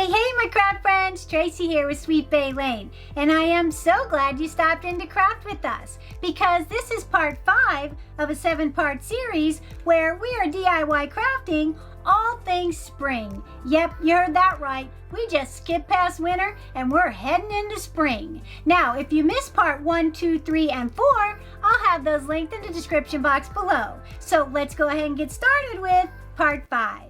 Hey, my craft friends! Tracy here with Sweet Bay Lane, and I am so glad you stopped in to craft with us because this is part 5 of a 7-part series where we are DIY crafting all things spring. Yep, you heard that right. We just skipped past winter and we're heading into spring. Now, if you missed part 1, 2, 3, and 4, I'll have those linked in the description box below. So let's go ahead and get started with part 5.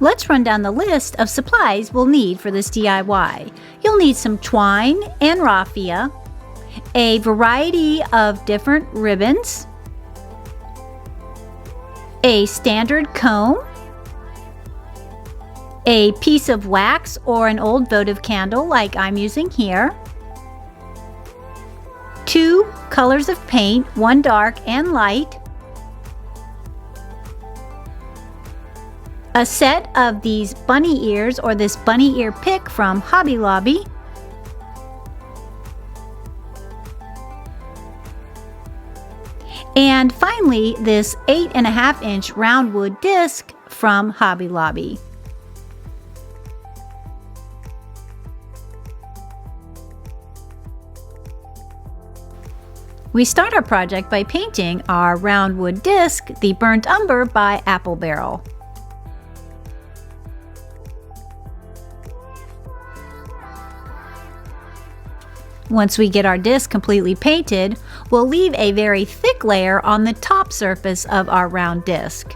Let's run down the list of supplies we'll need for this DIY. You'll need some twine and raffia, a variety of different ribbons, a standard comb, a piece of wax or an old votive candle like I'm using here, 2 colors of paint, one dark and light, a set of these bunny ears or this bunny ear pick from Hobby Lobby, and finally this 8.5-inch round wood disc from Hobby Lobby. We start our project by painting our round wood disc the Burnt Umber by Apple Barrel. Once we get our disc completely painted, we'll leave a very thick layer on the top surface of our round disc,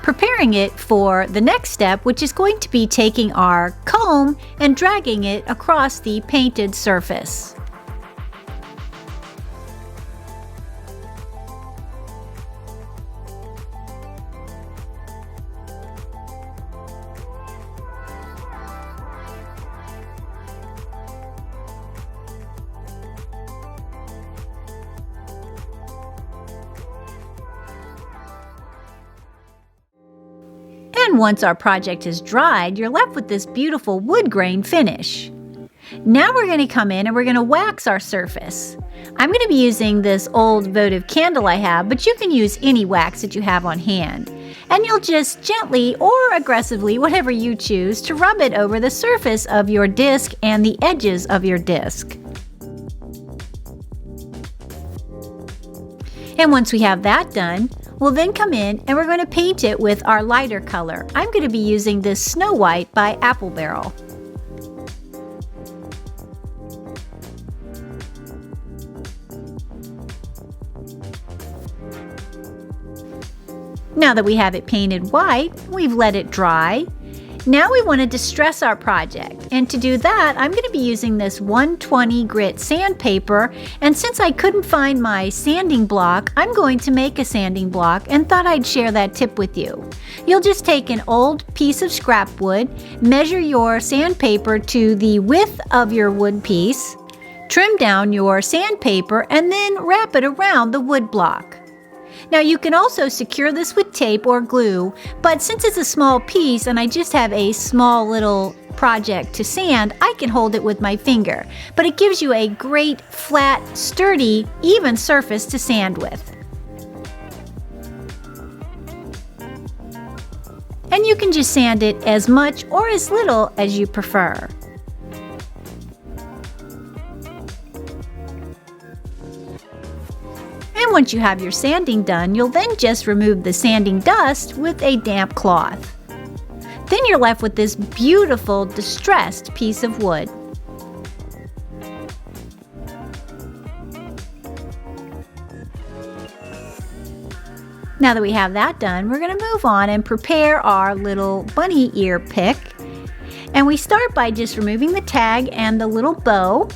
preparing it for the next step, which is going to be taking our comb and dragging it across the painted surface. And once our project is dried, you're left with this beautiful wood grain finish. Now we're going to come in and we're going to wax our surface. I'm going to be using this old votive candle I have, but you can use any wax that you have on hand. And you'll just gently or aggressively, whatever you choose, to rub it over the surface of your disc and the edges of your disc. And once we have that done, we'll then come in and we're going to paint it with our lighter color. I'm going to be using this Snow White by Apple Barrel. Now that we have it painted white, we've let it dry. Now we want to distress our project, and to do that I'm going to be using this 120 grit sandpaper, and since I couldn't find my sanding block, I'm going to make a sanding block and thought I'd share that tip with you. You'll just take an old piece of scrap wood, measure your sandpaper to the width of your wood piece, trim down your sandpaper, and then wrap it around the wood block. Now you can also secure this with tape or glue, but since it's a small piece and I just have a small little project to sand, I can hold it with my finger. But it gives you a great, flat, sturdy, even surface to sand with. And you can just sand it as much or as little as you prefer. And once you have your sanding done, you'll then just remove the sanding dust with a damp cloth. Then you're left with this beautiful distressed piece of wood. Now that we have that done, we're going to move on and prepare our little bunny ear pick. And we start by just removing the tag and the little bow.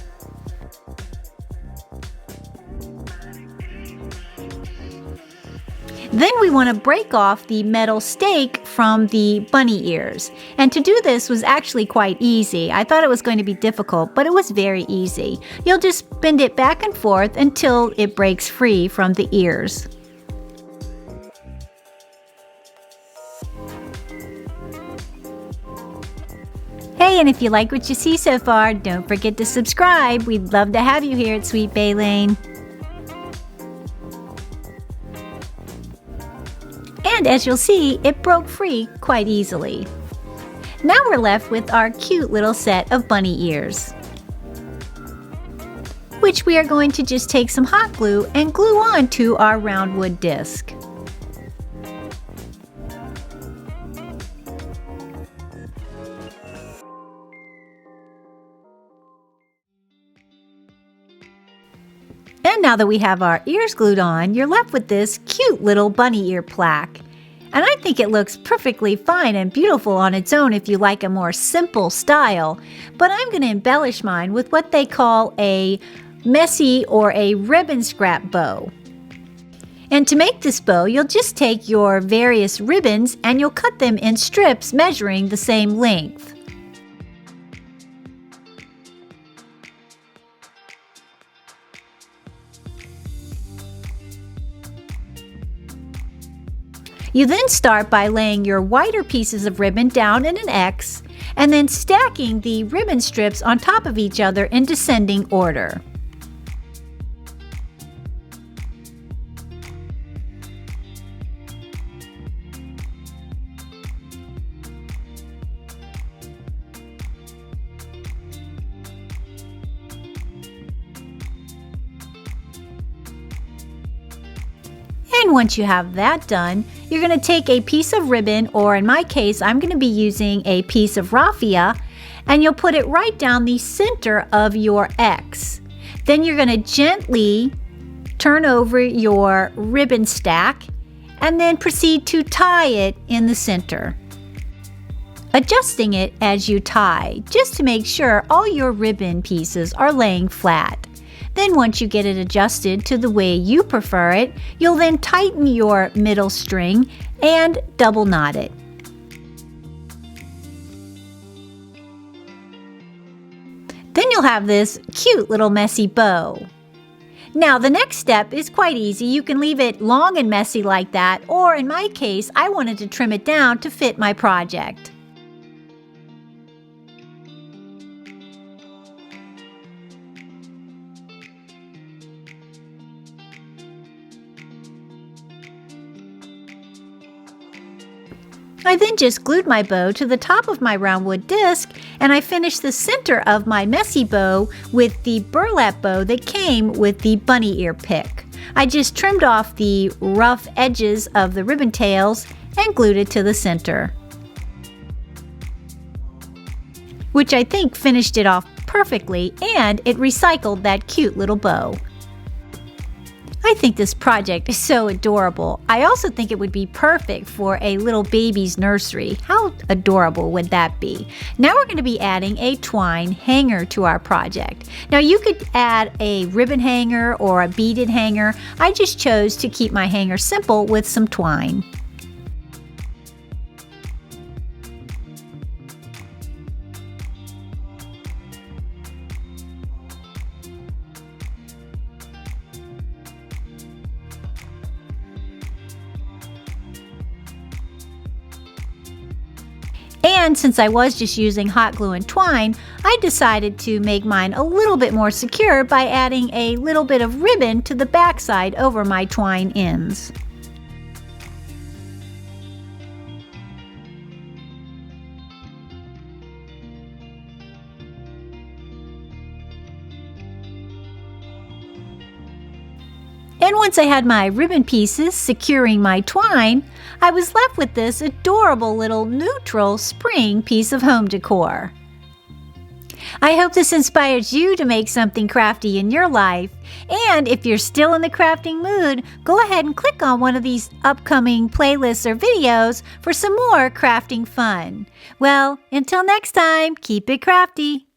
Then we want to break off the metal stake from the bunny ears. And to do this was actually quite easy. I thought it was going to be difficult, but it was very easy. You'll just bend it back and forth until it breaks free from the ears. Hey, and if you like what you see so far, don't forget to subscribe. We'd love to have you here at Sweet Bay Lane. And as you'll see, it broke free quite easily. Now we're left with our cute little set of bunny ears, which we are going to just take some hot glue and glue on to our round wood disc. And now that we have our ears glued on, you're left with this cute little bunny ear plaque. And I think it looks perfectly fine and beautiful on its own if you like a more simple style. But I'm going to embellish mine with what they call a messy or a ribbon scrap bow. And to make this bow, you'll just take your various ribbons and you'll cut them in strips measuring the same length. You then start by laying your wider pieces of ribbon down in an X and then stacking the ribbon strips on top of each other in descending order. And once you have that done, you're going to take a piece of ribbon, or in my case, I'm going to be using a piece of raffia, and you'll put it right down the center of your X. Then you're going to gently turn over your ribbon stack and then proceed to tie it in the center, adjusting it as you tie, just to make sure all your ribbon pieces are laying flat. Then once you get it adjusted to the way you prefer it, you'll then tighten your middle string and double knot it. Then you'll have this cute little messy bow. Now the next step is quite easy. You can leave it long and messy like that, or in my case, I wanted to trim it down to fit my project. I then just glued my bow to the top of my round wood disc, and I finished the center of my messy bow with the burlap bow that came with the bunny ear pick. I just trimmed off the rough edges of the ribbon tails and glued it to the center, which I think finished it off perfectly, and it recycled that cute little bow. I think this project is so adorable. I also think it would be perfect for a little baby's nursery. How adorable would that be? Now we're going to be adding a twine hanger to our project. Now you could add a ribbon hanger or a beaded hanger. I just chose to keep my hanger simple with some twine. And since I was just using hot glue and twine, I decided to make mine a little bit more secure by adding a little bit of ribbon to the backside over my twine ends. And once I had my ribbon pieces securing my twine, I was left with this adorable little neutral spring piece of home decor. I hope this inspires you to make something crafty in your life. And if you're still in the crafting mood, go ahead and click on one of these upcoming playlists or videos for some more crafting fun. Well, until next time, keep it crafty.